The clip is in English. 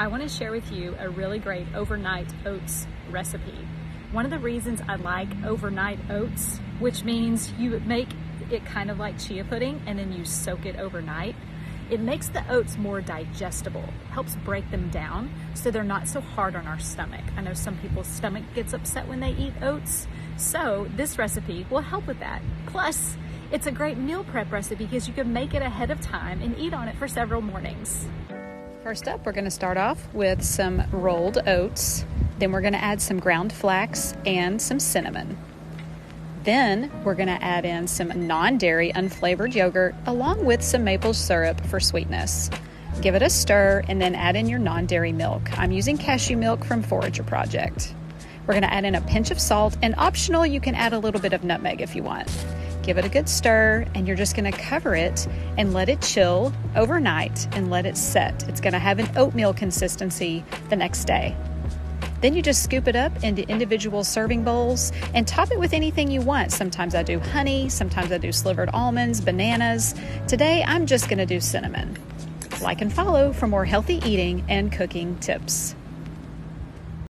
I want to share with you a really great overnight oats recipe. One of the reasons I like overnight oats, which means you make it kind of like chia pudding and then you soak it overnight, it makes the oats more digestible, helps break them down so they're not so hard on our stomach. I know some people's stomach gets upset when they eat oats, so this recipe will help with that. Plus, it's a great meal prep recipe because you can make it ahead of time and eat on it for several mornings. First up, we're going to start off with some rolled oats. Then we're going to add some ground flax and some cinnamon. Then we're going to add in some non-dairy unflavored yogurt along with some maple syrup for sweetness. Give it a stir and then add in your non-dairy milk. I'm using cashew milk from Forager Project. We're going to add in a pinch of salt, and optional, you can add a little bit of nutmeg if you want. Give it a good stir, and you're just going to cover it and let it chill overnight and let it set. It's going to have an oatmeal consistency the next day. Then you just scoop it up into individual serving bowls and top it with anything you want. Sometimes I do honey, sometimes I do slivered almonds, bananas. Today, I'm just going to do cinnamon. Like and follow for more healthy eating and cooking tips.